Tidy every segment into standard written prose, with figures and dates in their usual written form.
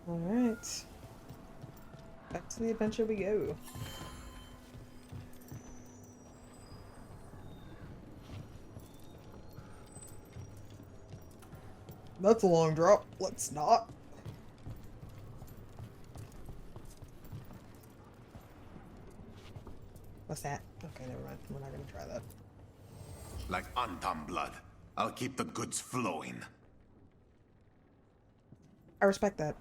Alright. Back to the adventure we go. That's a long drop. Let's not. What's that? Okay, never mind. We're not gonna try that. Like Antam blood. I'll keep the goods flowing. I respect that.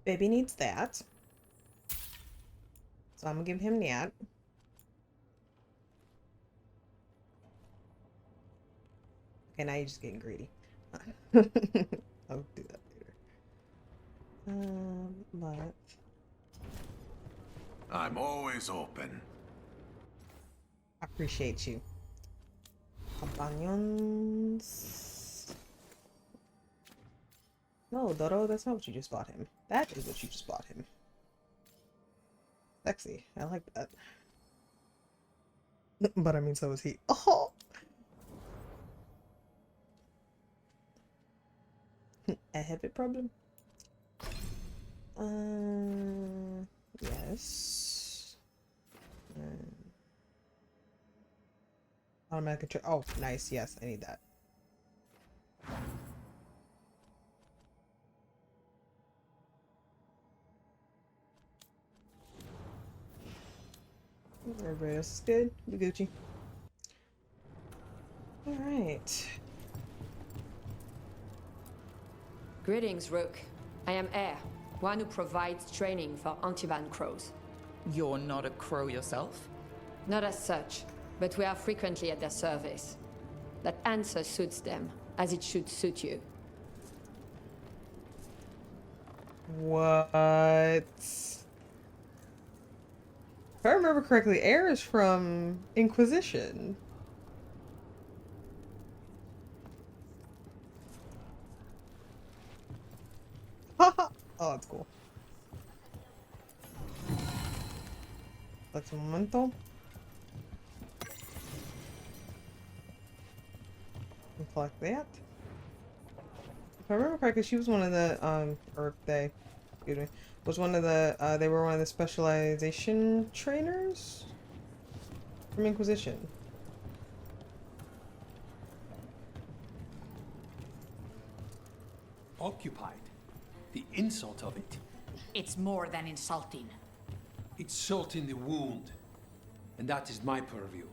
Baby needs that. So I'm gonna give him that. Okay, now you're just getting greedy. I'll do that later. But I'm always open. I appreciate you. Companions. No, Doro, that's not what you just bought him. That is what you just bought him. Sexy. I like that. But I mean, so is he. Oh! A habit problem? Yes. Automatic control. Oh, nice. Yes, I need that. Everybody else is good. We Gucci. Alright. Greetings, Rook. I am Air, one who provides training for Antivan crows. You're not a crow yourself? Not as such, but we are frequently at their service. That answer suits them, as it should suit you. What? If I remember correctly, Air is from Inquisition. Haha! Oh, that's cool. That's a momento. And collect that. If I remember correctly, she was one of the, or they, excuse me, was one of the, they were one of the specialization trainers from Inquisition. Occupied. The insult of it. It's more than insulting. It's salt in the wound. And that is my purview.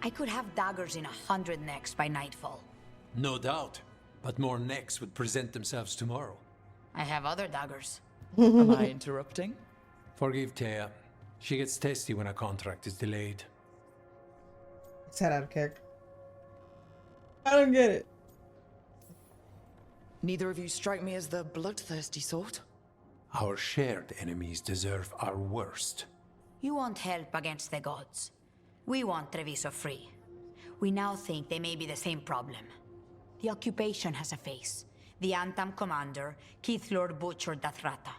I could have daggers in 100 necks by nightfall. No doubt. But more necks would present themselves tomorrow. I have other daggers. Am I interrupting? Forgive Thea. She gets testy when a contract is delayed. It's head out of character. I don't get it. Neither of you strike me as the bloodthirsty sort. Our shared enemies deserve our worst. You want help against the gods. We want Treviso free. We now think they may be the same problem. The occupation has a face. The Antam commander, Keith Lord butchered Dathrata.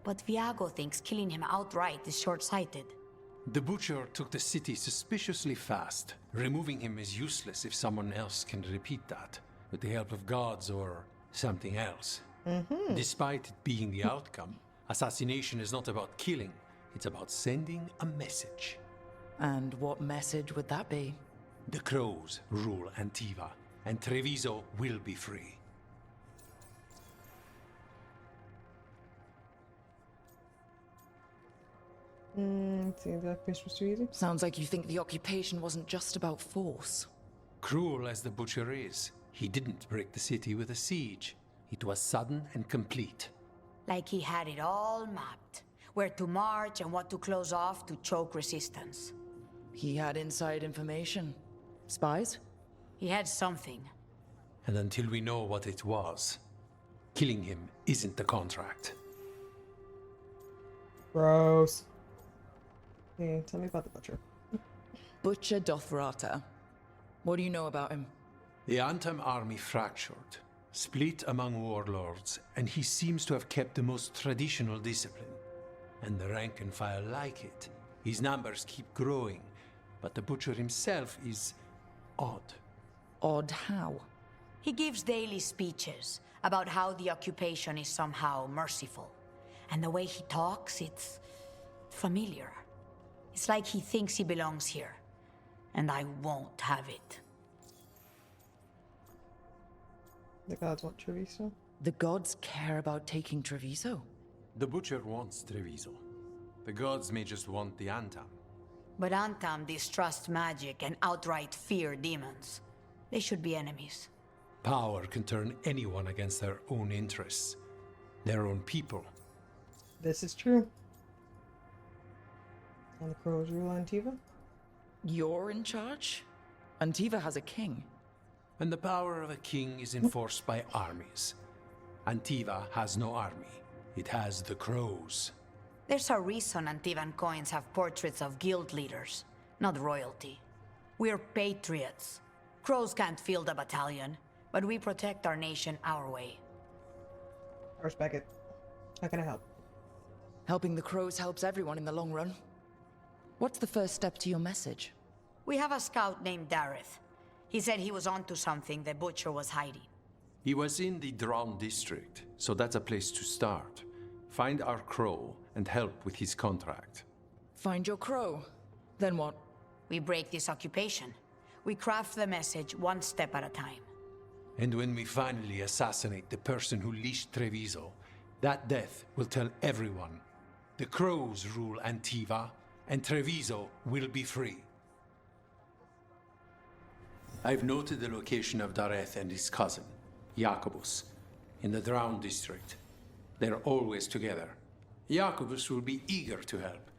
But Viago thinks killing him outright is short-sighted. The butcher took the city suspiciously fast. Removing him is useless if someone else can repeat that, with the help of gods or something else. Despite it being the outcome, assassination is not about killing, it's about sending a message. And what message would that be? The crows rule Antiva, and Treviso will be free. See if that fish was too easy. Sounds like you think the occupation wasn't just about force. Cruel as the butcher is, he didn't break the city with a siege. It was sudden and complete. Like he had it all mapped. Where to march and what to close off to choke resistance. He had inside information. Spies? He had something. And until we know what it was, killing him isn't the contract. Gross. Hey, tell me about the butcher. Butcher Dothrata. What do you know about him? The Antam army fractured. split among warlords, and he seems to have kept the most traditional discipline. And the rank and file like it. His numbers keep growing, but the butcher himself is odd. Odd how? He gives daily speeches about how the occupation is somehow merciful. And the way he talks, it's familiar. It's like he thinks he belongs here. And I won't have it. The gods want Treviso. The gods care about taking Treviso? The butcher wants Treviso. The gods may just want the Antam. But Antam distrust magic and outright fear demons. They should be enemies. Power can turn anyone against their own interests, their own people. This is true. And the crows rule Antiva? You're in charge? Antiva has a king. And the power of a king is enforced by armies. Antiva has no army. It has the crows. There's a reason Antivan coins have portraits of guild leaders, not royalty. We're patriots. Crows can't field a battalion, but we protect our nation our way. I respect it. How can I help? Helping the crows helps everyone in the long run. What's the first step to your message? We have a scout named Dareth. He said he was onto something the butcher was hiding. He was in the Drown district, so that's a place to start. Find our crow and help with his contract. Find your crow. Then what? We break this occupation. We craft the message one step at a time. And when we finally assassinate the person who leashed Treviso, that death will tell everyone. The crows rule Antiva, and Treviso will be free. I've noted the location of Dareth and his cousin, Jacobus, in the Drown district. They're always together. Jacobus will be eager to help.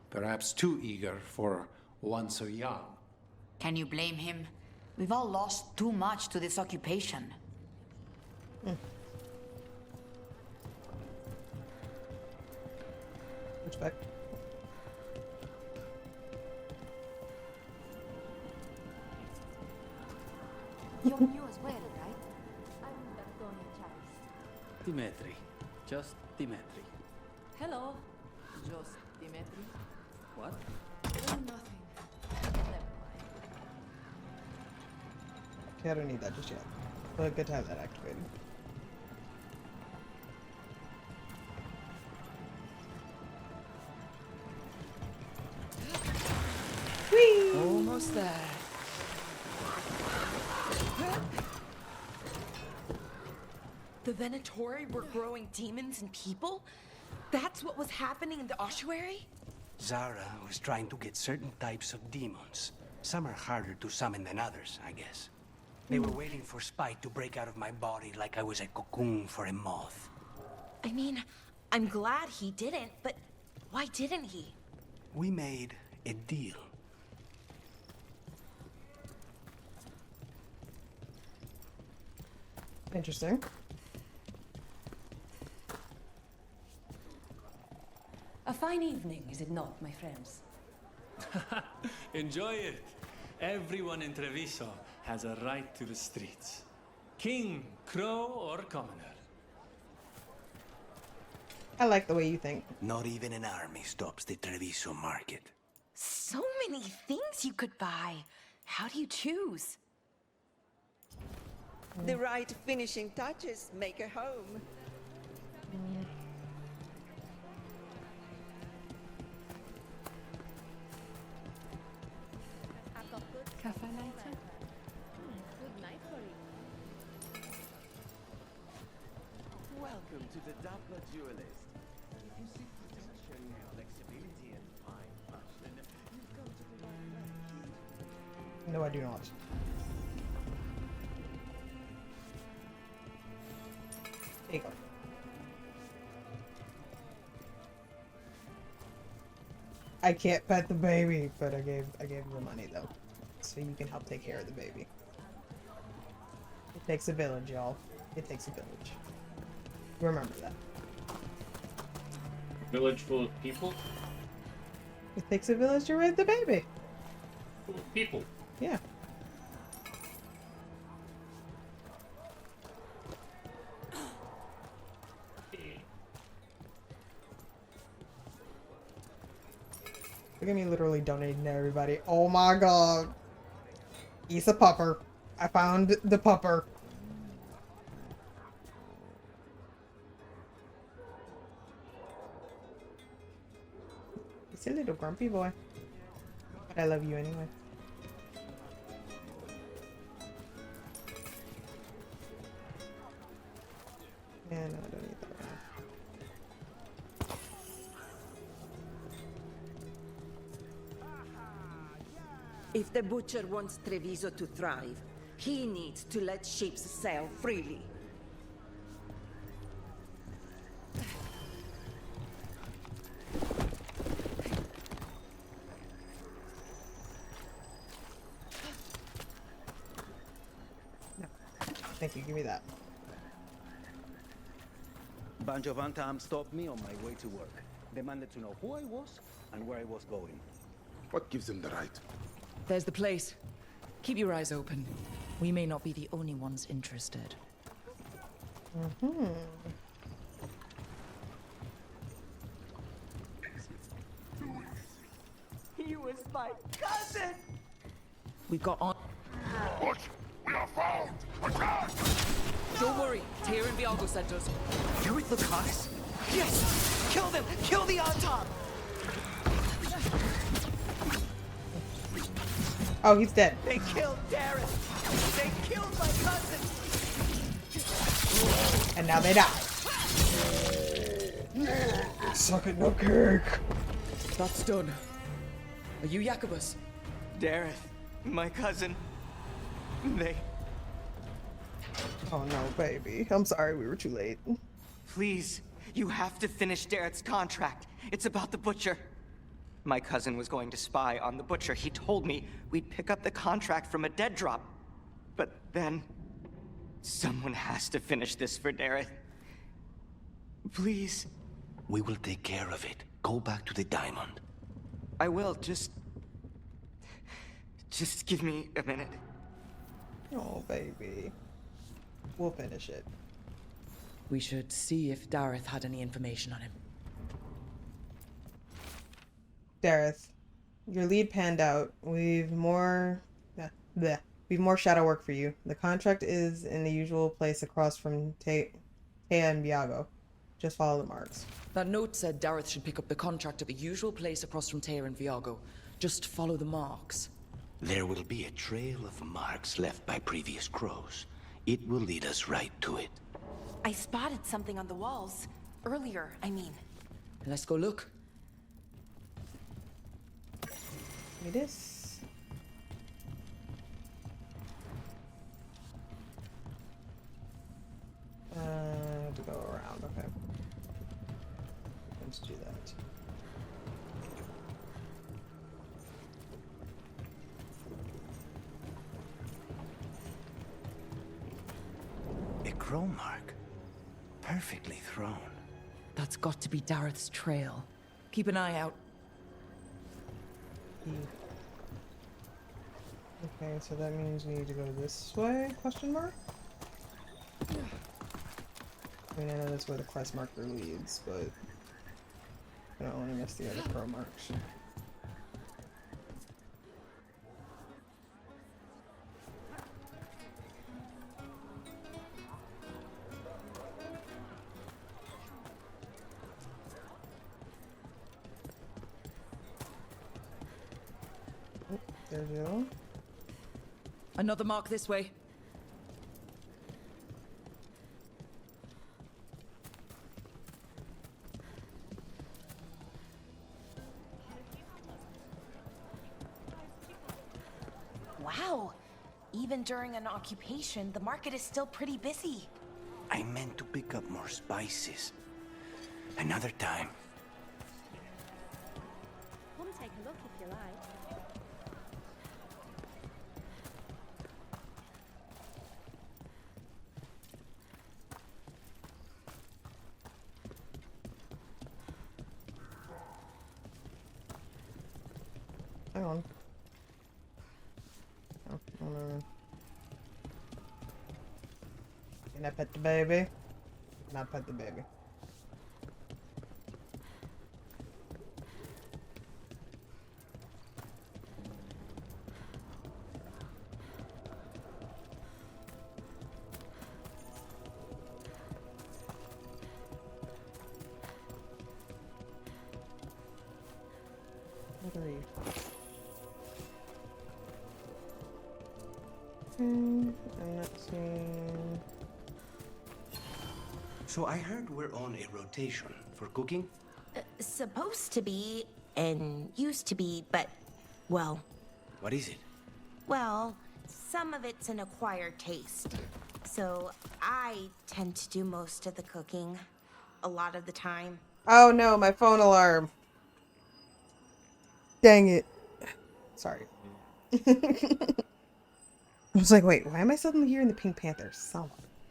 Perhaps too eager for one so young. Can you blame him? We've all lost too much to this occupation. Respect. You're new as well, right? I'm Antonia Charis. Dimitri. Just Dimitri. Hello. Just Dimitri? What? Nothing. Never mind. Okay, I don't need that just yet. But good to have that activated. Almost there. The Venatori were growing demons and people? That's what was happening in the ossuary? Zara was trying to get certain types of demons. Some are harder to summon than others, I guess. They were waiting for Spite to break out of my body like I was a cocoon for a moth. I mean, I'm glad he didn't, but why didn't he? We made a deal. Interesting. A fine evening, is it not, my friends? Enjoy it. Everyone in Treviso has a right to the streets. King, crow, or commoner. I like the way you think. Not even an army stops the Treviso market. So many things you could buy. How do you choose? The right finishing touches make a home. Cafe later? Good night for you. Welcome to the Doppler Duelist. If you seek protection, flexibility, and fine fashion, you've come to the right place. No, I do not. There you go. I can't pet the baby, but I gave you the money though, so you can help take care of the baby. It takes a village, y'all. It takes a village. Remember that. Village full of people? It takes a village to raise the baby. Full of people? Yeah. Look at me literally donating to everybody. Oh my god. He's a pupper. I found the pupper. He's a little grumpy boy. But I love you anyway. Yeah, no, I don't need that right now. If the Butcher wants Treviso to thrive, he needs to let ships sail freely. No. Thank you, give me that. Bunch of Antam stopped me on my way to work. Demanded to know who I was and where I was going. What gives them the right? There's the place. Keep your eyes open. We may not be the only ones interested. He was my cousin! We've got on. What? We are found! Attack! Don't worry, Tyr and Viago sent us. You're with Lucanus? Yes! Kill them! Kill the Antam! Oh, he's dead. They killed Darren! They killed my cousin! And now they die. Suck it, no cake. That's done. Are you Jacobus? Darren, my cousin. They... Oh no, baby. I'm sorry we were too late. Please, you have to finish Darrett's contract. It's about the Butcher. My cousin was going to spy on the Butcher. He told me we'd pick up the contract from a dead drop. But then... someone has to finish this for Darrett. Please. We will take care of it. Go back to the diamond. I will, just give me a minute. Oh, baby. We'll finish it. We should see if Dareth had any information on him. Dareth, your lead panned out. We've more shadow work for you. The contract is in the usual place across from Thea and Viago. Just follow the marks. That note said Dareth should pick up the contract at the usual place across from Tyr and Viago. Just follow the marks. There will be a trail of marks left by previous crows. It will lead us right to it. I spotted something on the walls. Earlier, I mean. Let's go look. It is. To go around, okay. Let's do that. A crow mark. Perfectly thrown. That's got to be Dareth's trail. Keep an eye out. Okay, so that means we need to go this way, question mark? I mean, I know that's where the quest marker leads, but I don't want to miss the other pro marks. Oh, there we go. Another mark this way. Wow. Even during an occupation, the market is still pretty busy. I meant to pick up more spices. Another time. Come take a look if you like. Hang on. Oh, no. Can I pet the baby? Not pet the baby. So I heard we're on a rotation for cooking? Supposed to be, and used to be, but, well... What is it? Well, some of it's an acquired taste. So I tend to do most of the cooking, a lot of the time. Oh no, my phone alarm. Dang it. Sorry. I was like, wait, why am I suddenly hearing the Pink Panther? Son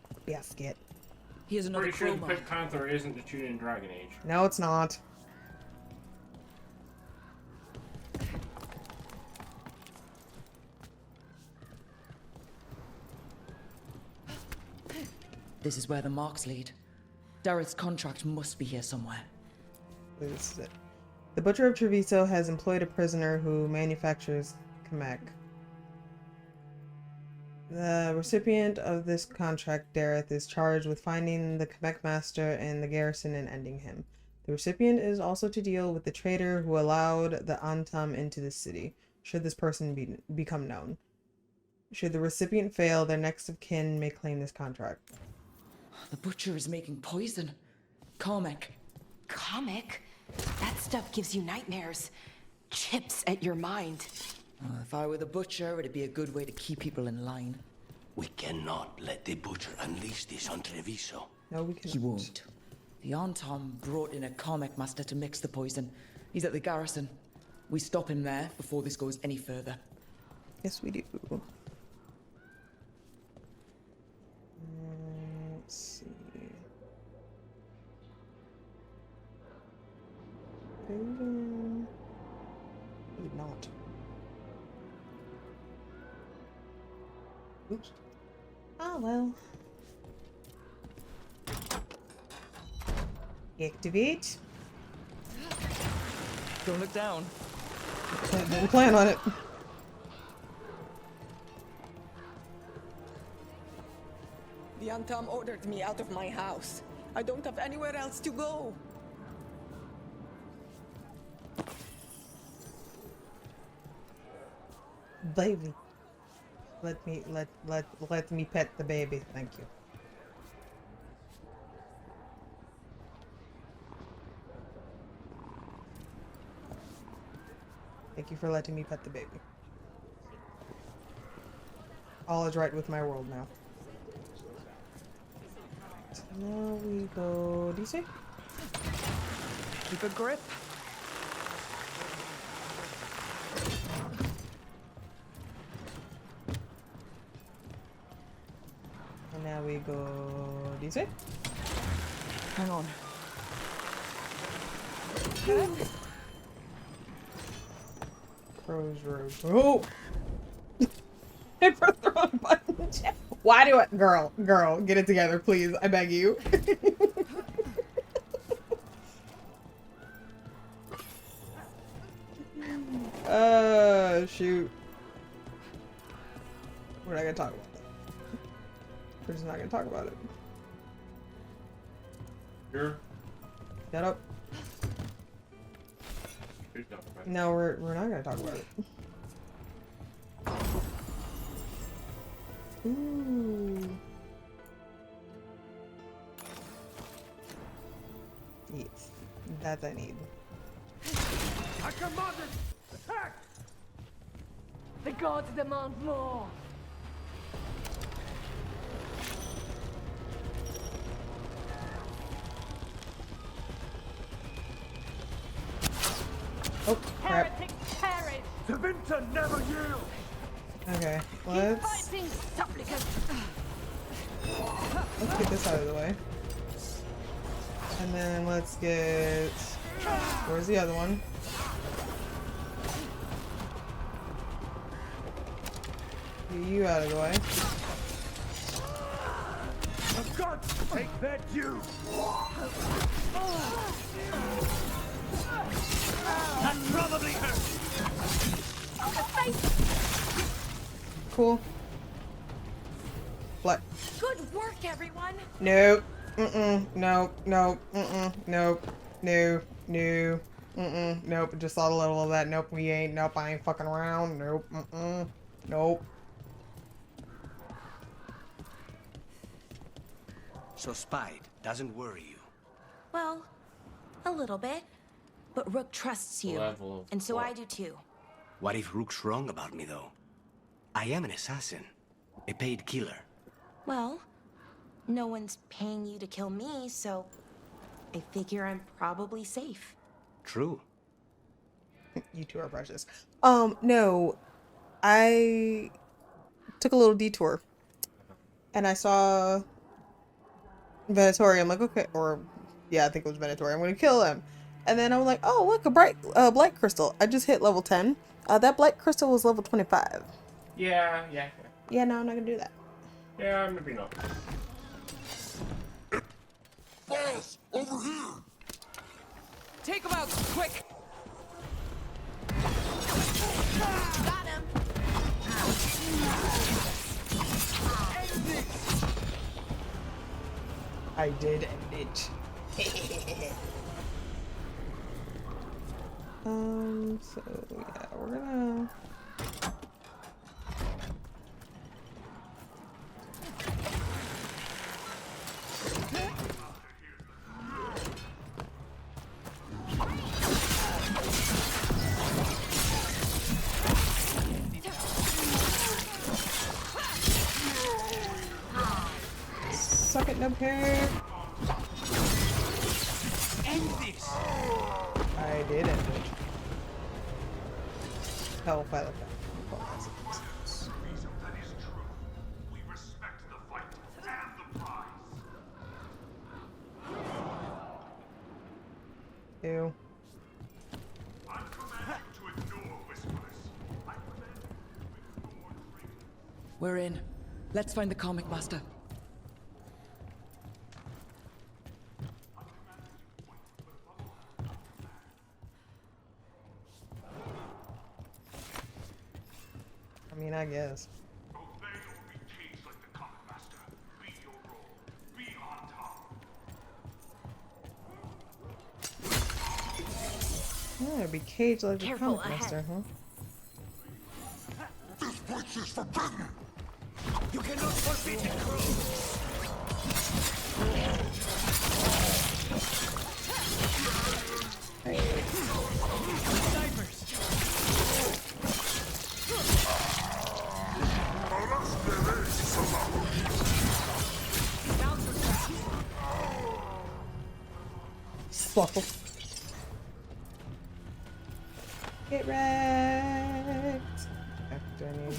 of a biscuit. Here's another Pretty sure the crow Pink Panther isn't the tune in Dragon Age. No, it's not. This is where the marks lead. Dareth's contract must be here somewhere. This is it. The Butcher of Treviso has employed a prisoner who manufactures Kamek. The recipient of this contract, Dareth, is charged with finding the Kamek master in the garrison and ending him. The recipient is also to deal with the traitor who allowed the Antam into the city, should this person become known. Should the recipient fail, their next of kin may claim this contract. The Butcher is making poison. Kamek. Comic? That stuff gives you nightmares. Chips at your mind. If I were the Butcher, it'd be a good way to keep people in line. We cannot let the Butcher unleash this on Treviso. No, we can't. He won't. The Antam brought in a Kamek master to mix the poison. He's at the garrison. We stop him there before this goes any further. Yes, we do. Let's see. Maybe not. Oops. Oh well. Activate. Don't look down. Didn't plan on it. The Antam ordered me out of my house. I don't have anywhere else to go. Baby. Let me pet the baby, thank you. Thank you for letting me pet the baby. All is right with my world now. So now we go DC. Keep a grip. And now we go DC. Hang on. Rose. Oh! I pressed the wrong button. Why do it? Girl, get it together, please. I beg you. Shoot. We're not gonna talk about that. We're just not gonna talk about it. Sure. Shut up. No, we're not gonna talk about it. Ooh. Yes, that I need. I commanded! Attack! The gods demand more. Oh, crap. Heretics perish. The winter never yield! Okay, Keep let's fighting, supplicants. get this out of the way. And then let's get... Where's the other one? Get you out of the way. The gods take their due! That probably hurt! Cool. What? Good work, everyone. Nope. Nope. Nope. Nope. No. Nope. Just saw a little of that. Nope. We ain't. Nope. I ain't fucking around. Nope. Nope. So spied. Doesn't worry you. Well, a little bit. But Rook trusts you, Level of and so what? I do too. What if Rook's wrong about me, though? I am an assassin. A paid killer. Well, no one's paying you to kill me, so I figure I'm probably safe. True. You two are precious. No. I took a little detour. And I saw Venatori. I'm like, okay, or yeah, I think it was Venatori. I'm gonna kill him. And then I'm like, oh look, a bright blight crystal. I just hit level 10. That blight crystal was level 25. Yeah. Yeah, no, I'm not gonna do that. Yeah, maybe not. Boss, over here! Take him out, quick! Got him! I did end it. So yeah, we're gonna suck it, no care. End this! I did end it. Hell, if I look back. Ew. We're in. Let's find the comic master. I mean, I guess. Yeah, be caged like the comic master, huh? This place is forbidden! You cannot forbid the Swapple. Get wrecked. Okay, do I need...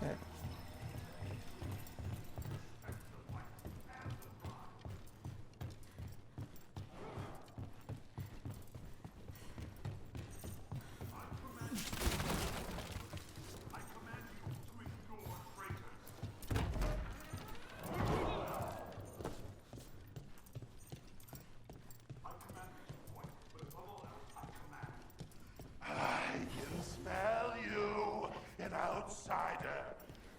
There. I can smell you, an outsider.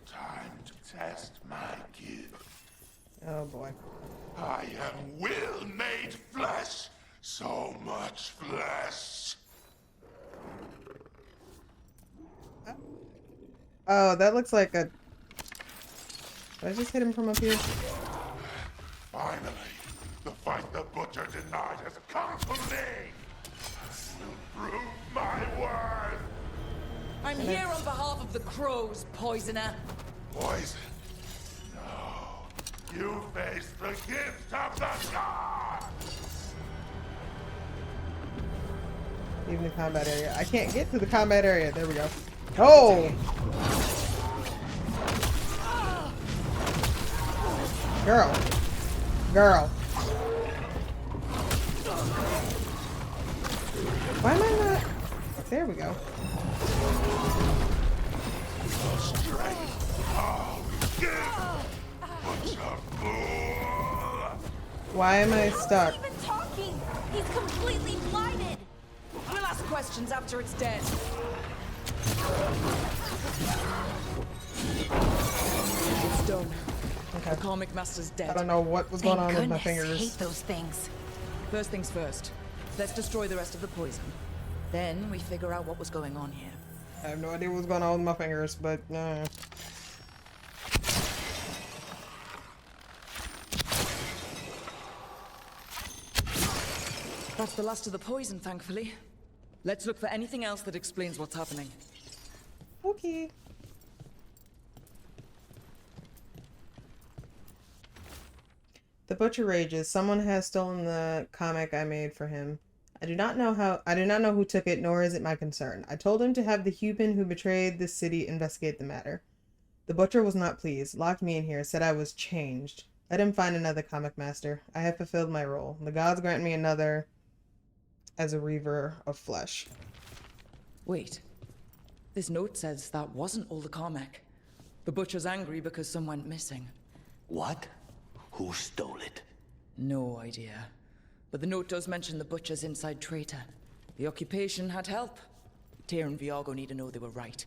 Time to test my gift. Oh boy. I am will made flesh. So much flesh. Oh, that looks like a... Did I just hit him from up here? Finally, the fight the butcher denied has come to me. I will prove my worth. I'm here on behalf of the crows, poisoner. Poison? No. You face the gift of the gods. Even the combat area. I can't get to the combat area. There we go. Oh! Girl. Girl. Why am I not... There we go. Why am I stuck? He's not even talking! He's completely blinded! We'll ask questions after it's dead. It's done. Okay. The comic master's dead. I don't know what was going on with my I fingers. hate those things. First things first. Let's destroy the rest of the poison. Then we figure out what was going on here. I have no idea what was going on with my fingers, but That's the last of the poison, thankfully. Let's look for anything else that explains what's happening. Okay. The Butcher rages. Someone has stolen the comic I made for him. I do not know who took it, nor is it my concern. I told him to have the human who betrayed this city investigate the matter. The Butcher was not pleased, locked me in here, said I was changed. Let him find another comic master. I have fulfilled my role. The gods grant me another as a reaver of flesh. Wait. This note says that wasn't all the comic. The Butcher's angry because some went missing. What? Who stole it? No idea. But the note does mention the Butcher's inside traitor. The occupation had help. Tyr and Viago need to know they were right.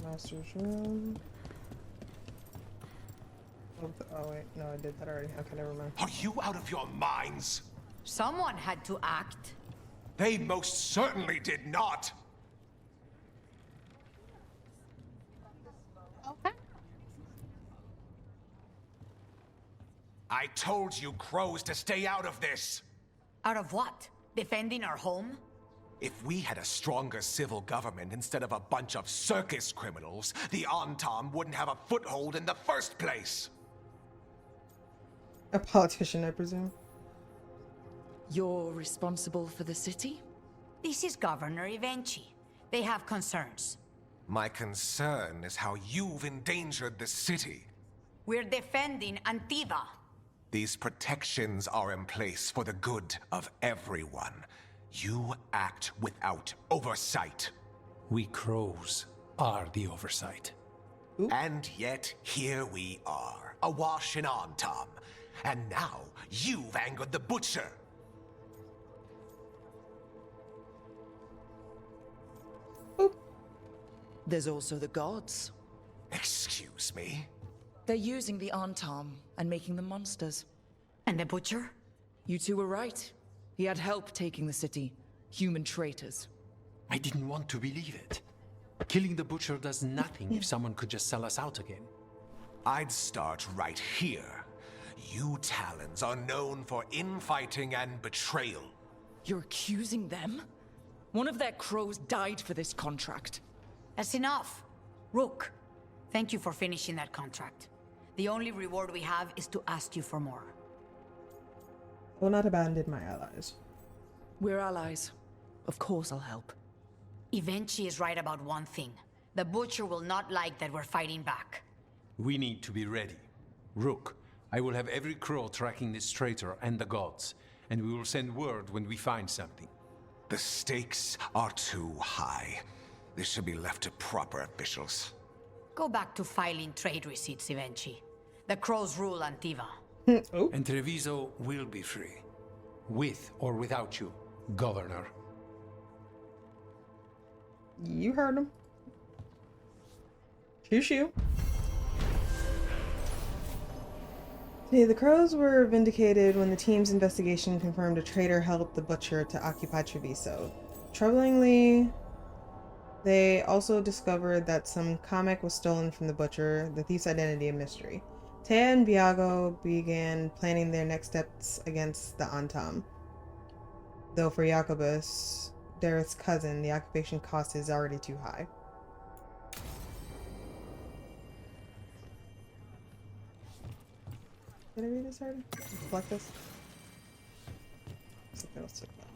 Master's room. Oh wait, no, I did that already. Okay, never mind. Are you out of your minds? Someone had to act. They most certainly did not. Okay. I told you crows to stay out of this. Out of what? Defending our home? If we had a stronger civil government instead of a bunch of circus criminals, the Antam wouldn't have a foothold in the first place. A politician, I presume. You're responsible for the city? This is Governor Evenchi. They have concerns. My concern is how you've endangered the city. We're defending Antiva. These protections are in place for the good of everyone. You act without oversight. We crows are the oversight. And yet, here we are, awash in Antam. And now, you've angered the Butcher. There's also the gods. Excuse me? They're using the Antam and making them monsters. And the Butcher? You two were right. He had help taking the city. Human traitors. I didn't want to believe it. Killing the Butcher does nothing if someone could just sell us out again. I'd start right here. You Talons are known for infighting and betrayal. You're accusing them? One of their crows died for this contract. That's enough. Rook, thank you for finishing that contract. The only reward we have is to ask you for more. I will not abandon my allies. We're allies. Of course I'll help. Evenchi is right about one thing. The Butcher will not like that we're fighting back. We need to be ready. Rook, I will have every crow tracking this traitor and the gods, and we will send word when we find something. The stakes are too high. This should be left to proper officials. Go back to filing trade receipts, Evenchi. The crows rule Antiva. And Treviso will be free. With or without you, Governor. You heard him. Shoo. Okay, the crows were vindicated when the team's investigation confirmed a traitor helped the Butcher to occupy Treviso. Troublingly, they also discovered that some comic was stolen from the Butcher, the thief's identity a mystery. Tea and Viago began planning their next steps against the Antam. Though for Jacobus, Dareth's cousin, the occupation cost is already too high. Did I read this already? Reflect this? Something else to talk about.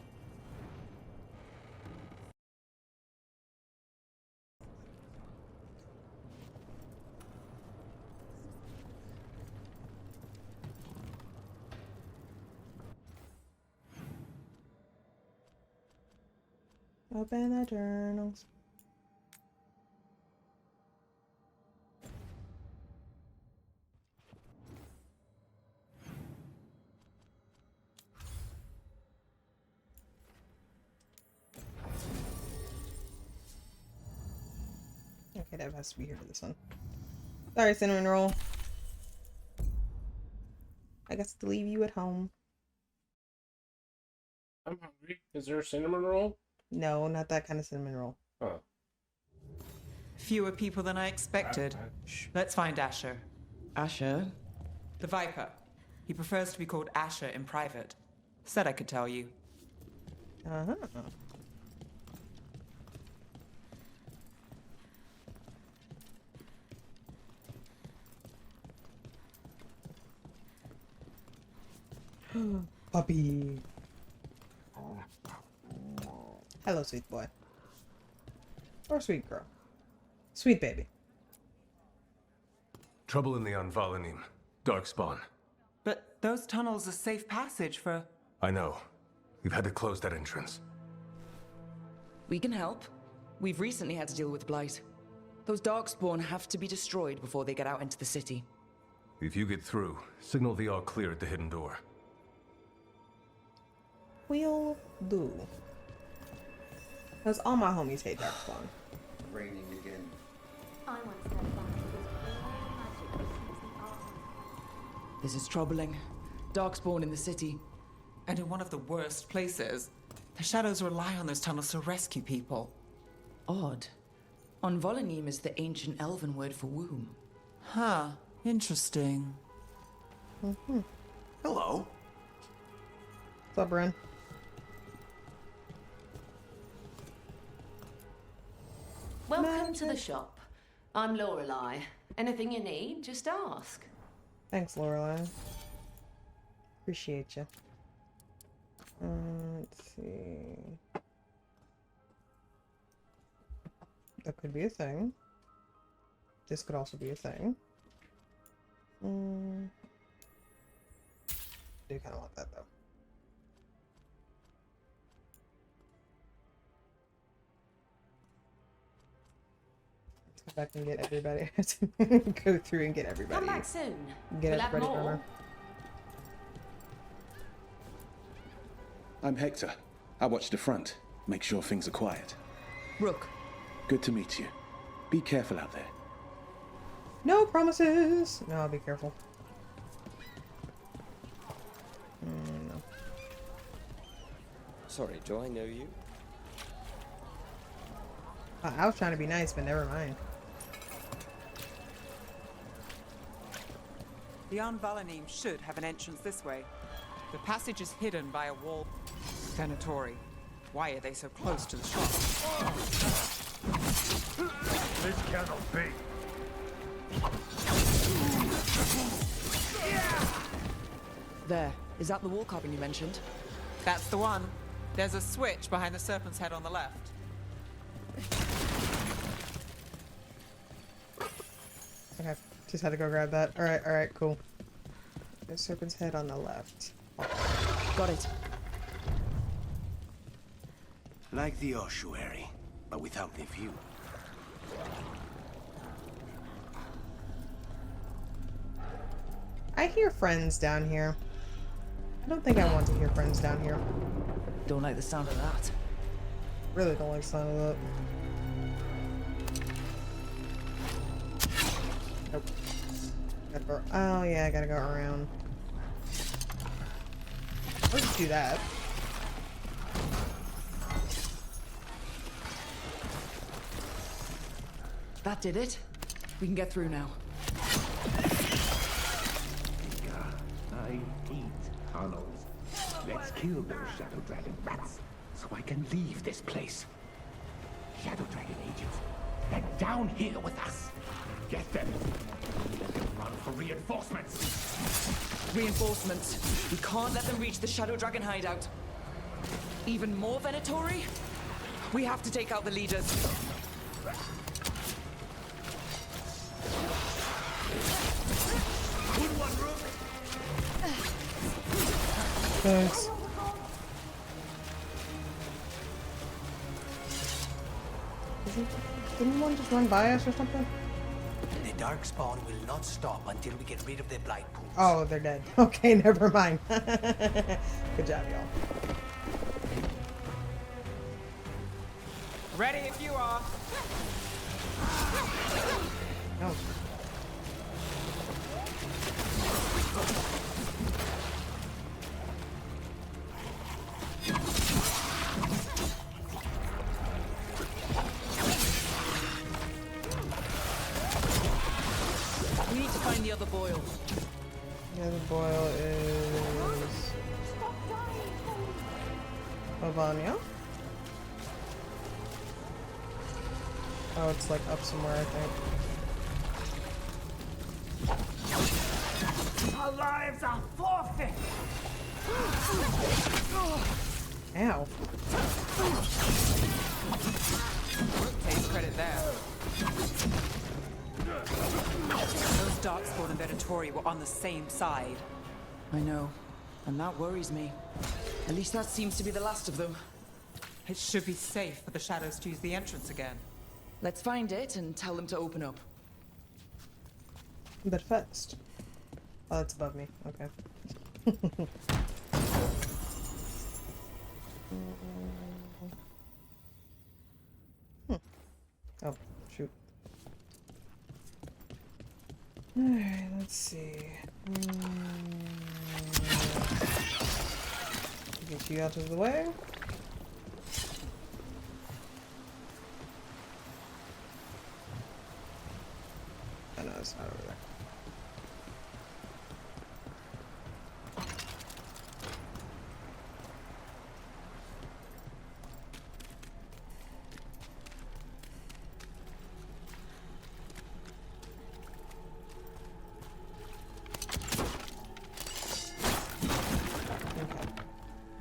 Open the journals. Okay, that has to be here for this one. Sorry, cinnamon roll. I guess to leave you at home. I'm hungry. Is there a cinnamon roll? No, not that kind of cinnamon roll. Oh. Fewer people than I expected. Let's find Asher. Asher? The Viper. He prefers to be called Asher in private. Said I could tell you. Uh-huh. Puppy. Hello, sweet boy. Or sweet girl. Sweet baby. Trouble in the Anvalanim. Darkspawn. But those tunnels are safe passage for... I know. We've had to close that entrance. We can help. We've recently had to deal with Blight. Those Darkspawn have to be destroyed before they get out into the city. If you get through, signal the all clear at the hidden door. We'll do. Because all my homies hate Darkspawn. Raining again. I want to step back because all magic receives the art. This is troubling. Darkspawn in the city. And in one of the worst places. The Shadows rely on those tunnels to rescue people. Odd. Anvalanim is the ancient elven word for womb. Huh. Interesting. Mm-hmm. Hello. What's up, Ren? Welcome to the shop. I'm Lorelei. Anything you need, just ask. Thanks, Lorelei. Appreciate you. Let's see. That could be a thing. This could also be a thing. Do kind of want that though. Let's go back and get everybody. Go through and get everybody. Come back soon. Get We'll have everybody more. armor. I'm Hector. I watch the front. Make sure things are quiet. Rook. Good to meet you. Be careful out there. No promises! No, I'll be careful. No. Sorry, do I know you? I was trying to be nice, but never mind. The Anvalanim should have an entrance this way. The passage is hidden by a wall. Venatori. Why are they so close to the shop? This cannot be. There. Is that the wall carving you mentioned? That's the one. There's a switch behind the serpent's head on the left. Okay, just had to go grab that. Alright, cool. There's serpent's head on the left. Got it. Like the ossuary, but without the view. I hear friends down here. I don't think I want to hear friends down here. Don't like the sound of that. Really don't like the sound of that. Nope. Gotta go. Oh yeah, I gotta go around. I'll just do that. That did it. We can get through now. I hate tunnels. Let's kill those Shadow Dragon rats, so I can leave this place. Shadow Dragon agents, they're down here with us. Get them. Let them run for reinforcements. Reinforcements. We can't let them reach the Shadow Dragon hideout. Even more Venatori? We have to take out the leaders. Thanks. Didn't one just run by us or something? The Darkspawn will not stop until we get rid of the blight pools. Oh, they're dead. Okay, never mind. Good job, y'all. Ready if you are. No. other boil? The other boil is Ovania. Oh, it's like up somewhere, I think. Our lives are forfeit! Ow. Takes credit there. Those Darkspawn and Venatori were on the same side. I know, and that worries me. At least that seems to be the last of them. It should be safe for the Shadows to use the entrance again. Let's find it and tell them to open up. But first... Oh, that's above me. Okay. Oh, shoot. Alright, let's see. Get you out of the way. Oh no, it's not over there.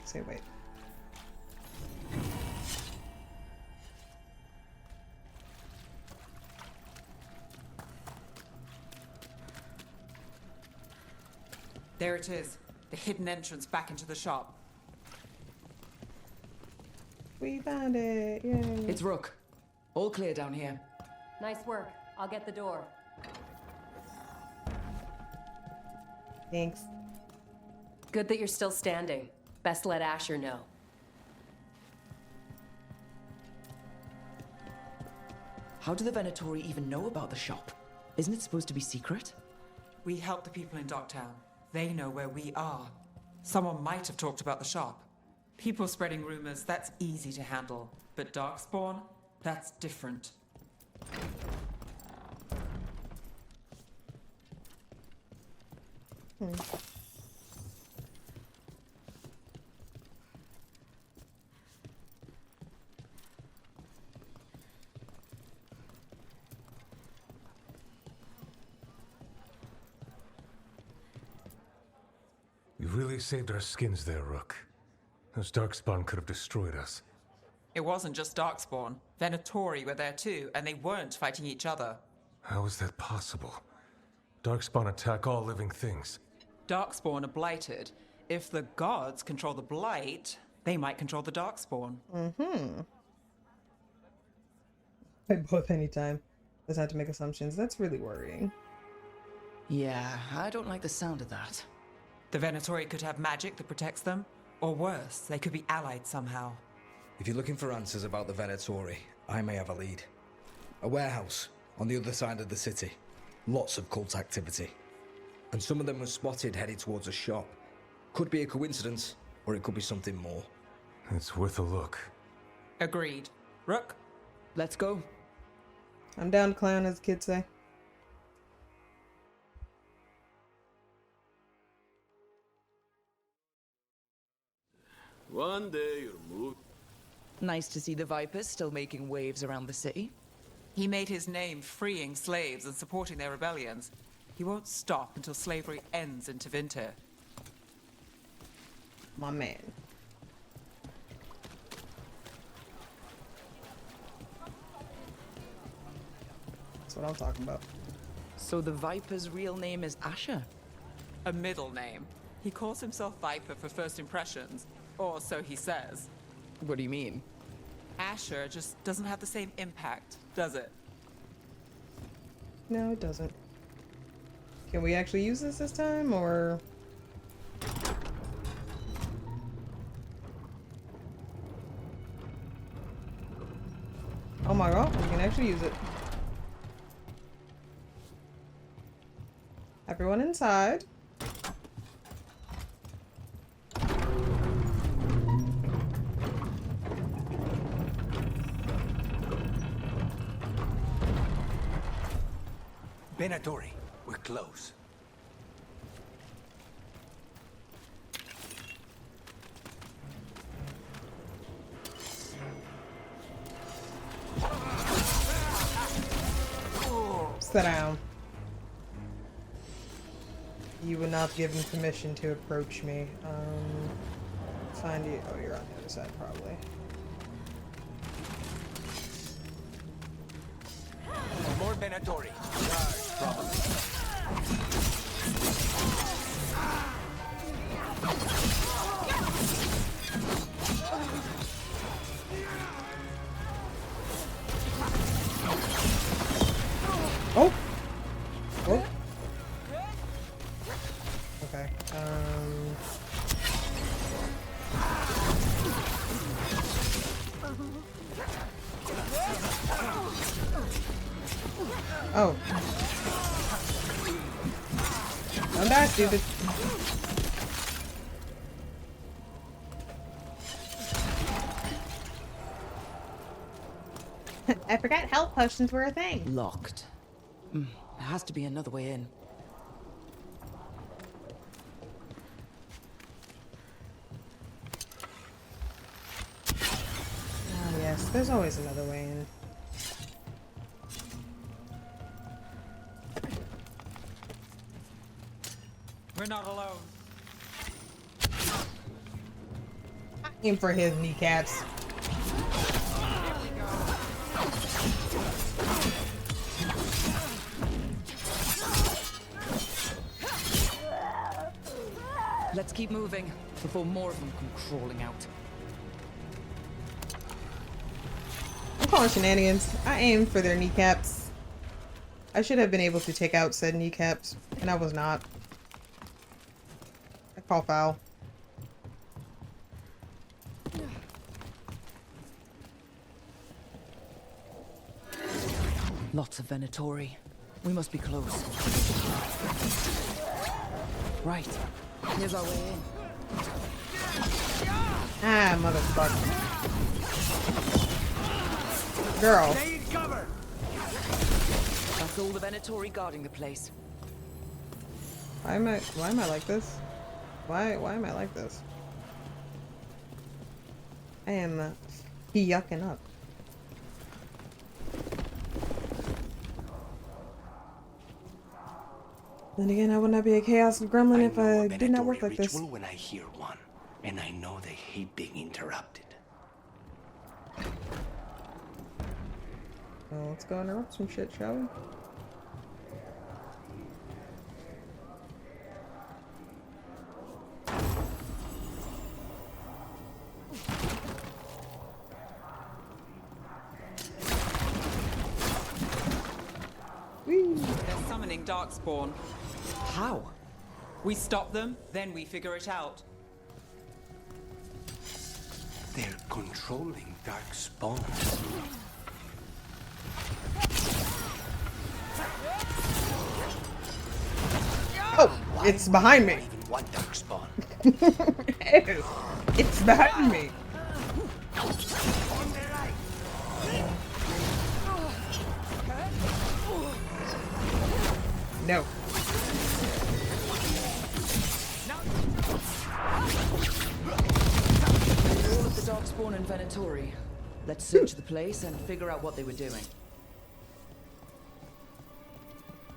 Say wait. There it is. The hidden entrance back into the shop. We found it. Yay. It's Rook. All clear down here. Nice work. I'll get the door. Thanks. Good that you're still standing. Best let Asher know. How do the Venatori even know about the shop? Isn't it supposed to be secret? We help the people in Docktown. They know where we are. Someone might have talked about the shop. People spreading rumors, that's easy to handle. But Darkspawn, that's different. You really saved our skins there, Rook. Those Darkspawn could have destroyed us. It wasn't just Darkspawn. Venatori were there too, and they weren't fighting each other. How is that possible? Darkspawn attack all living things. Darkspawn are blighted. If the gods control the blight, they might control the Darkspawn. I both anytime. Just had to make assumptions. That's really worrying. Yeah, I don't like the sound of that. The Venatori could have magic that protects them, or worse, they could be allied somehow. If you're looking for answers about the Venatori, I may have a lead. A warehouse on the other side of the city. Lots of cult activity. And some of them were spotted headed towards a shop. Could be a coincidence, or it could be something more. It's worth a look. Agreed. Rook? Let's go. I'm down to clown, as the kids say. One day you'll move. Nice to see the Vipers still making waves around the city. He made his name freeing slaves and supporting their rebellions. He won't stop until slavery ends in Tevinter. My man. That's what I'm talking about. So the Viper's real name is Asher? A middle name. He calls himself Viper for first impressions, or so he says. What do you mean? Asher just doesn't have the same impact, does it? No, it doesn't. Can we actually use this time, or...? Oh my god, we can actually use it. Everyone inside. Venatori, we're close. Sit down. You were not given permission to approach me. Find you. Oh, you're on the other side, probably. More Venatori. Guard, probably. Oh! Oh! Okay, Oh. Don't die, stupid. I forgot health potions were a thing. Locked. There has to be another way in. Oh yes, there's always another way in. We're not alone. Aim for his kneecaps. Let's keep moving before more of them come crawling out. I'm calling shenanigans. I aimed for their kneecaps. I should have been able to take out said kneecaps, and I was not. I call foul. Lots of Venatori. We must be close. Right. Here's our way in. Ah, motherfucker. Girl. That's all the Venatori guarding the place. Why am I like this? Why am I like this? I am yucking up. Then again, I would not be a chaos gremlin if I did not work like this. When I hear one, and I know they hate being interrupted. Well, let's go interrupt some shit, shall we? They're summoning Darkspawn. How? We stop them, then we figure it out. They're controlling Darkspawn. Oh, it's behind me. Even one Darkspawn. It's behind me. No. All of the Darkspawn and Venatori. Let's search the place and figure out what they were doing.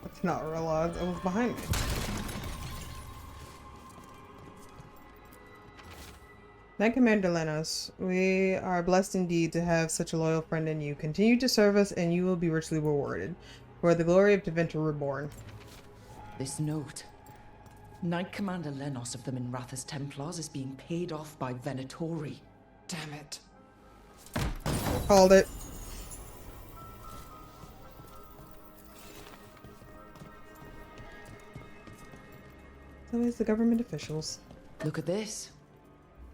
That's not real odds. It was behind me. Knight Commander Lenos, we are blessed indeed to have such a loyal friend in you. Continue to serve us and you will be richly rewarded. For the glory of Deventer Reborn. This note. Knight Commander Lenos of the Minrathous Templars is being paid off by Venatori. Damn it. Called it. It's always the government officials. Look at this.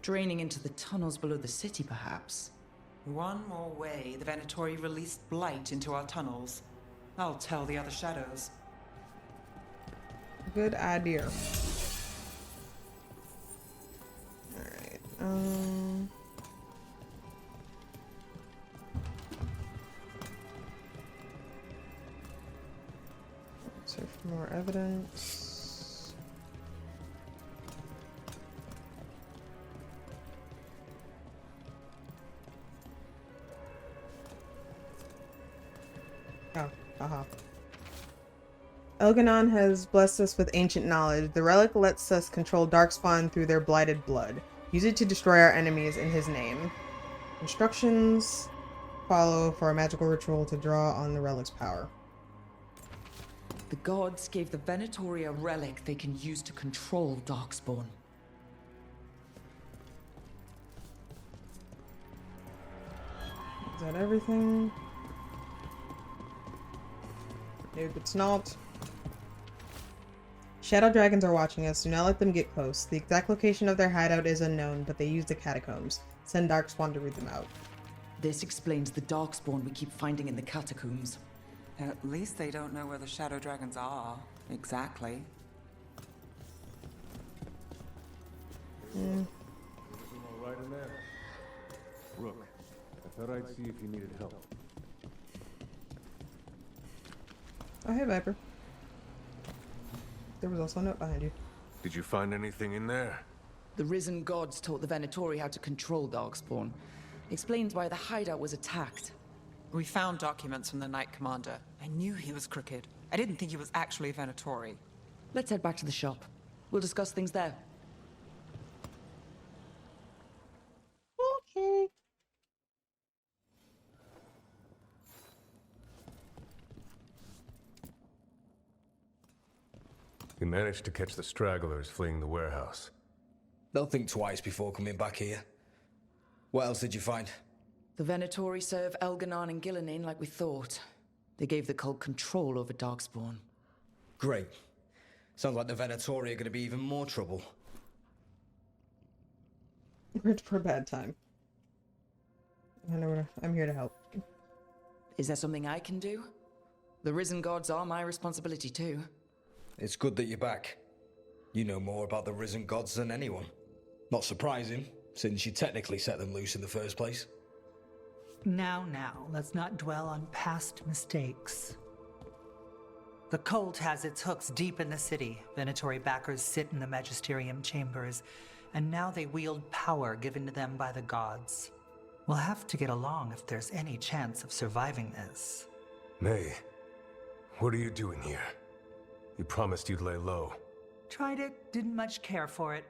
Draining into the tunnels below the city, perhaps. One more way the Venatori released blight into our tunnels. I'll tell the other shadows. Good idea. Alright, search for more evidence. Oh, haha. Elganon has blessed us with ancient knowledge. The relic lets us control Darkspawn through their blighted blood. Use it to destroy our enemies in his name. Instructions follow for a magical ritual to draw on the relic's power. The gods gave the Venatori a relic they can use to control Darkspawn. Is that everything? Nope, it's not. Shadow dragons are watching us. Do not let them get close. The exact location of their hideout is unknown, but they use the catacombs. Send Darkspawn to root them out. This explains the Darkspawn we keep finding in the catacombs. At least they don't know where the shadow dragons are. Exactly. Everything all right in there? Rook, I thought I'd see if you needed help. Oh, hey, Viper. There was also a note behind you. Did you find anything in there? The risen gods taught the Venatori how to control Darkspawn. Explains why the hideout was attacked. We found documents from the Knight Commander. I knew he was crooked. I didn't think he was actually Venatori. Let's head back to the shop. We'll discuss things there. Okay. You managed to catch the stragglers fleeing the warehouse. They'll think twice before coming back here. What else did you find? The Venatori serve Elganon and Gillenane like we thought. They gave the cult control over Darkspawn. Great. Sounds like the Venatori are going to be even more trouble. We're for a bad time. I know I'm here to help. Is there something I can do? The risen gods are my responsibility too. It's good that you're back. You know more about the risen gods than anyone. Not surprising, since you technically set them loose in the first place. Now, let's not dwell on past mistakes. The cult has its hooks deep in the city. Venatori backers sit in the magisterium chambers, and now they wield power given to them by the gods. We'll have to get along if there's any chance of surviving this. May, what are you doing here? You promised you'd lay low. Tried it, didn't much care for it.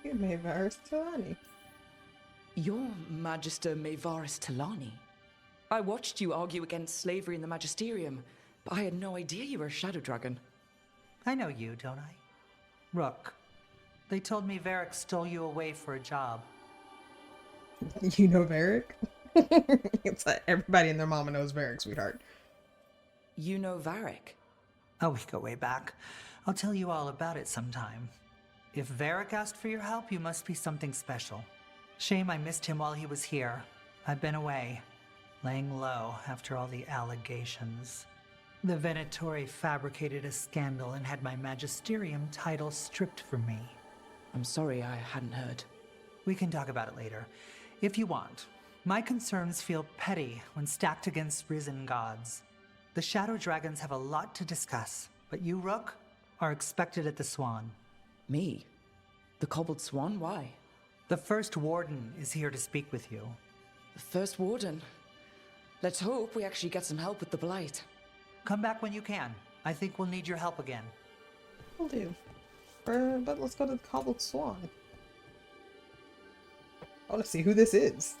You Mayvarus Talani. You're Magister Mayvarus Talani. I watched you argue against slavery in the Magisterium, but I had no idea you were a shadow dragon. I know you, don't I? Rook. They told me Varric stole you away for a job. You know Varric? It's like everybody and their mama knows Varric, sweetheart. You know Varric? Oh, we go way back. I'll tell you all about it sometime. If Varric asked for your help, you must be something special. Shame I missed him while he was here. I've been away, laying low after all the allegations. The Venatori fabricated a scandal and had my magisterium title stripped from me. I'm sorry, I hadn't heard. We can talk about it later, if you want. My concerns feel petty when stacked against risen gods. The Shadow Dragons have a lot to discuss, but you, Rook, are expected at the Swan. Me? The Cobbled Swan? Why? The First Warden is here to speak with you. The First Warden? Let's hope we actually get some help with the Blight. Come back when you can. I think we'll need your help again. Will do. But let's go to the Cobbled Swan. I want to see who this is.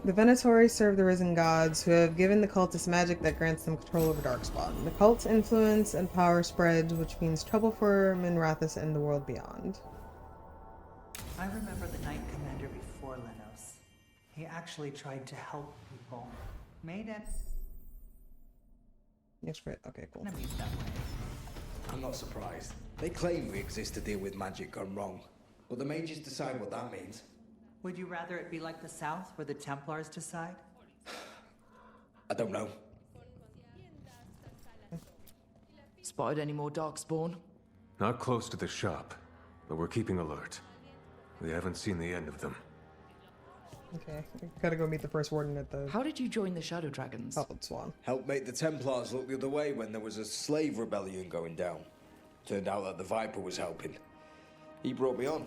The Venatori serve the risen gods, who have given the cultists magic that grants them control over Darkspawn. The cult's influence and power spreads, which means trouble for Minrathous and the world beyond. I remember the Knight Commander before Lenos. He actually tried to help people. Made it. Yes, great. Okay, cool. That way. I'm not surprised. They claim we exist to deal with magic gone wrong, but the mages decide what that means. Would you rather it be like the South, where the Templars decide? I don't know. Spotted any more Darkspawn? Not close to the shop, but we're keeping alert. We haven't seen the end of them. Okay, we gotta go meet the First Warden at the... How did you join the Shadow Dragons? Cobbled Swan. Helped make the Templars look the other way when there was a slave rebellion going down. Turned out that the Viper was helping. He brought me on.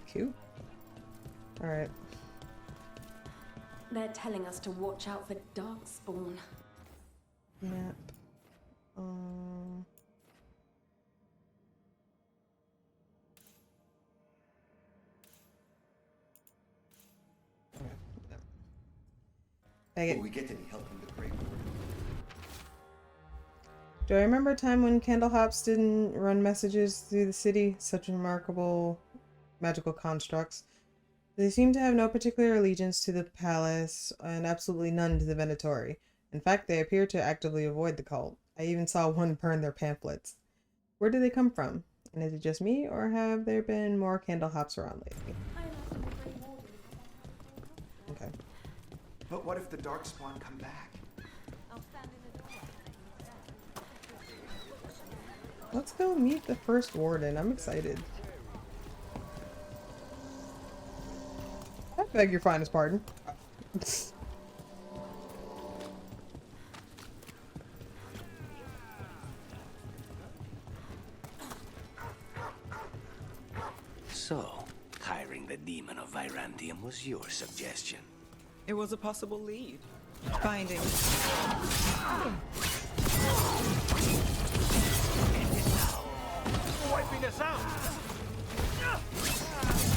Cute. Alright. They're telling us to watch out for darkspawn. Map. Dang it. Will we get any help from the Grey Warden? Do I remember a time when Candlehops didn't run messages through the city? Such remarkable magical constructs. They seem to have no particular allegiance to the palace and absolutely none to the Venatori. In fact, they appear to actively avoid the cult. I even saw one burn their pamphlets. Where do they come from? And is it just me, or have there been more Candlehops around lately? Okay. But what if the Darkspawn come back? Let's go meet the first warden. I'm excited. I beg your finest pardon. So, hiring the demon of Virandium was your suggestion. It was a possible lead. Finding. Wiping us out!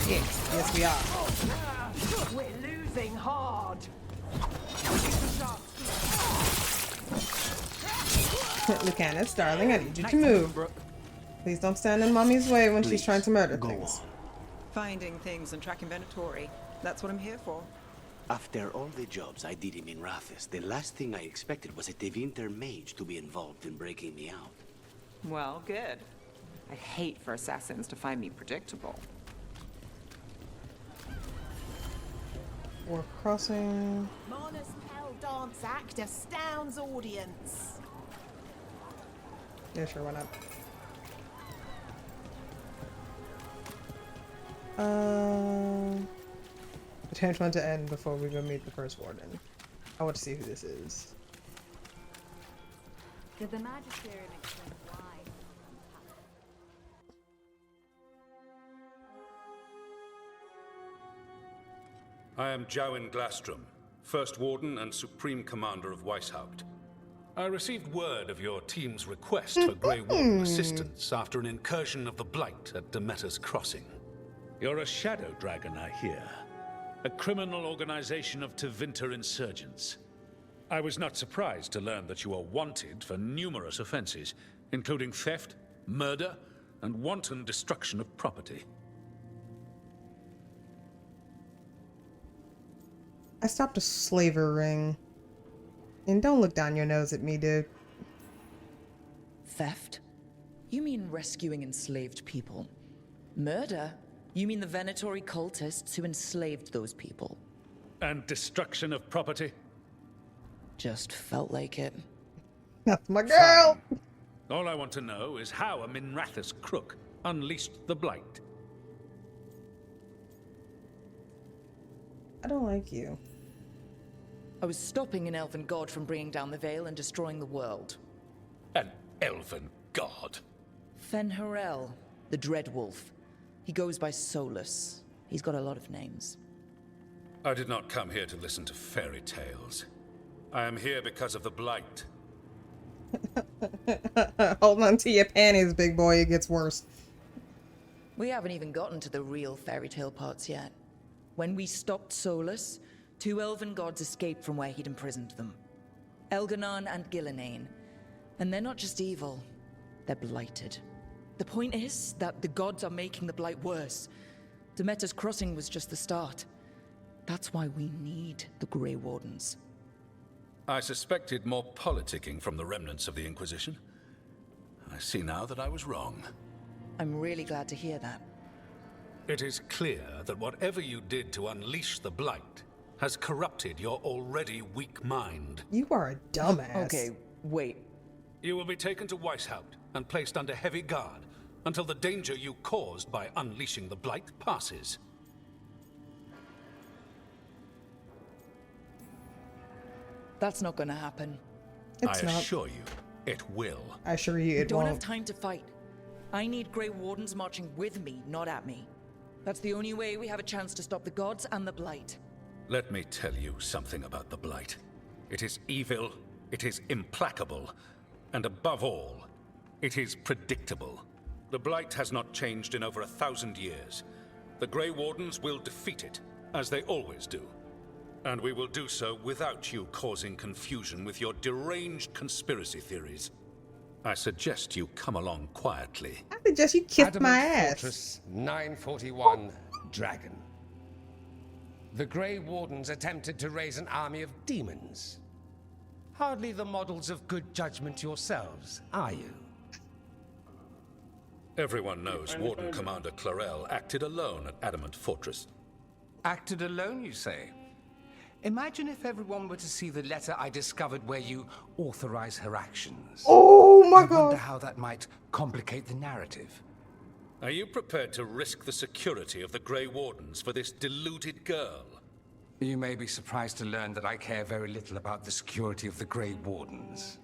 Yes, we are. We're losing hard! Lucanus, darling, I need you to move. Please don't stand in Mommy's way when she's trying to murder go things. on. Finding things and tracking Venatori. That's what I'm here for. After all the jobs I did in Minrathis, the last thing I expected was a Tevinter mage to be involved in breaking me out. Well, good. I hate for assassins to find me predictable. We're crossing. Mona's Pell dance act astounds audience. Yeah, sure, why not? I don't want to end before we go meet the first warden. I want to see who this is. Did the Magisterium explain why? I am Jowen Glastrom, First Warden and Supreme Commander of Weishaupt. I received word of your team's request for Grey Warden assistance after an incursion of the Blight at Demeter's Crossing. You're a shadow dragon, I hear. A criminal organization of Tevinter insurgents. I was not surprised to learn that you are wanted for numerous offenses, including theft, murder, and wanton destruction of property. I stopped a slaver ring. And don't look down your nose at me, dude. Theft? You mean rescuing enslaved people? Murder? You mean the Venatori cultists who enslaved those people? And destruction of property? Just felt like it. That's my girl! Fine. All I want to know is how a Minrathis crook unleashed the Blight. I don't like you. I was stopping an elven god from bringing down the Veil and destroying the world. An elven god? Fen'Harel, the Dreadwolf. He goes by Solus. He's got a lot of names. I did not come here to listen to fairy tales. I am here because of the Blight. Hold on to your panties, big boy. It gets worse. We haven't even gotten to the real fairy tale parts yet. When we stopped Solus, 2 elven gods escaped from where he'd imprisoned them. Elganon and Gillenane. And they're not just evil, they're blighted. The point is that the gods are making the Blight worse. Demeter's Crossing was just the start. That's why we need the Grey Wardens. I suspected more politicking from the remnants of the Inquisition. I see now that I was wrong. I'm really glad to hear that. It is clear that whatever you did to unleash the Blight has corrupted your already weak mind. You are a dumbass. Okay, wait. You will be taken to Weishaupt and placed under heavy guard until the danger you caused by unleashing the Blight passes. That's not gonna happen. It's I not. assure you, it will. I assure you We it don't won't. have time to fight. I need Grey Wardens marching with me, not at me. That's the only way we have a chance to stop the gods and the Blight. Let me tell you something about the Blight. It is evil, it is implacable, and above all, it is predictable. The Blight has not changed in over 1,000 years. The Grey Wardens will defeat it, as they always do. And we will do so without you causing confusion with your deranged conspiracy theories. I suggest you come along quietly. I suggest you kiss Adamant my ass. Fortress 941 Dragon. The Grey Wardens attempted to raise an army of demons. Hardly the models of good judgment yourselves, are you? Everyone knows Warden Commander Clarel acted alone at Adamant Fortress. Acted alone, you say? Imagine if everyone were to see the letter I discovered where you authorize her actions. Oh my I god! wonder how that might complicate the narrative. Are you prepared to risk the security of the Grey Wardens for this deluded girl? You may be surprised to learn that I care very little about the security of the Grey Wardens.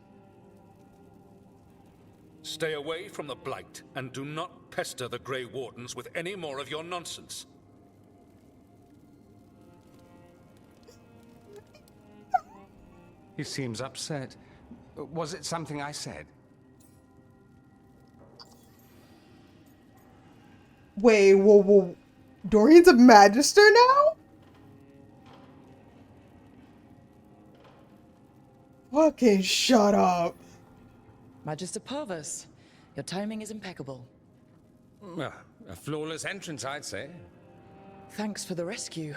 Stay away from the Blight, and do not pester the Grey Wardens with any more of your nonsense. He seems upset. Was it something I said? Wait, whoa. Dorian's a Magister now? Fucking shut up. Magister Parvus, your timing is impeccable. Well, a flawless entrance, I'd say. Thanks for the rescue.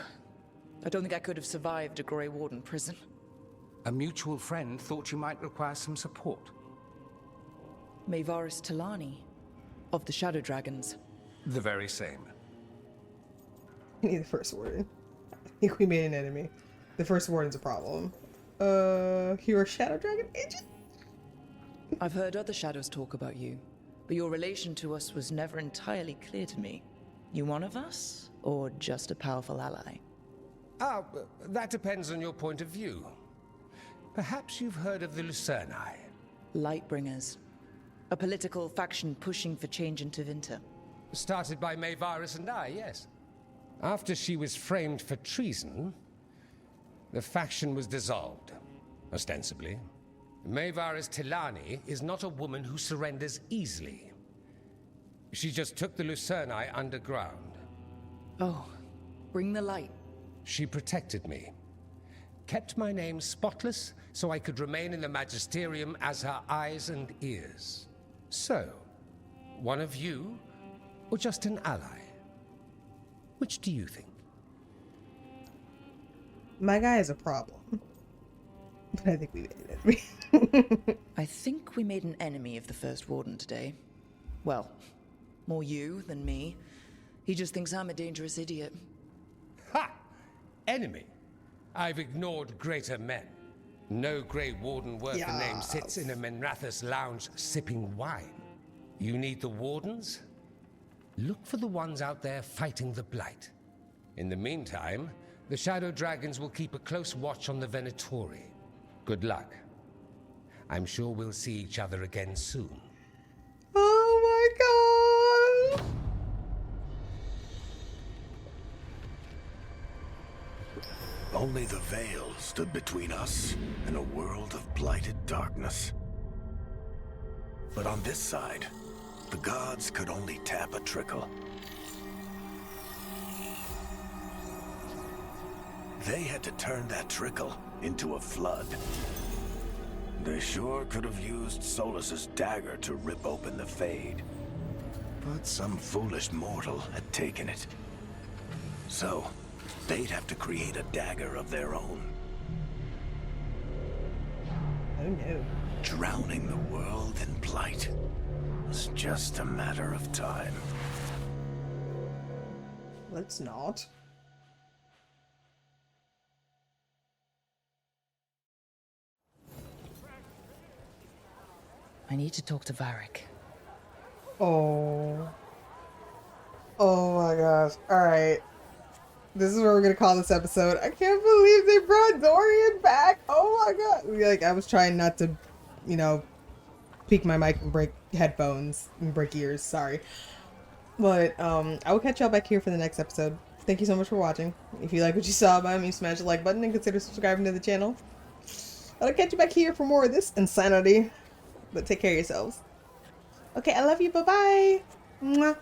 I don't think I could have survived a Grey Warden prison. A mutual friend thought you might require some support. Maevaris Talani, of the Shadow Dragons. The very same. I need the first warden. I think we made an enemy. The first warden's a problem. You're a Shadow Dragon agent? I've heard other shadows talk about you, but your relation to us was never entirely clear to me. You one of us, or just a powerful ally? That depends on your point of view. Perhaps you've heard of the Lucerni. Lightbringers. A political faction pushing for change in Tevinter. Started by Maevaris and I, yes. After she was framed for treason, the faction was dissolved, ostensibly. Maevaris Talani is not a woman who surrenders easily. She just took the Lucerni underground. Oh, bring the light. She protected me. Kept my name spotless so I could remain in the Magisterium as her eyes and ears. So, one of you, or just an ally? Which do you think? My guy is a problem. But I think we made an enemy. I think we made an enemy of the First Warden today. Well, more you than me. He just thinks I'm a dangerous idiot. Ha! Enemy? I've ignored greater men. No Grey Warden worth the name sits in a Menrathus lounge sipping wine. You need the Wardens? Look for the ones out there fighting the Blight. In the meantime, the Shadow Dragons will keep a close watch on the Venatori. Good luck. I'm sure we'll see each other again soon. Oh my god! Only the veil stood between us and a world of blighted darkness. But on this side, the gods could only tap a trickle. They had to turn that trickle into a flood. They sure could have used Solus's dagger to rip open the Fade. But some foolish mortal had taken it. So, they'd have to create a dagger of their own. Oh no. Drowning the world in blight was just a matter of time. Let's not. I need to talk to Varric. Oh. Oh my gosh. Alright. This is what we're gonna call this episode. I can't believe they brought Dorian back. Oh my god. Like, I was trying not to, you know, peek my mic and break headphones and break ears. Sorry. But I will catch y'all back here for the next episode. Thank you so much for watching. If you like what you saw, by all means smash the like button and consider subscribing to the channel. I'll catch you back here for more of this insanity. But take care of yourselves. Okay, I love you. Bye-bye. Mwah.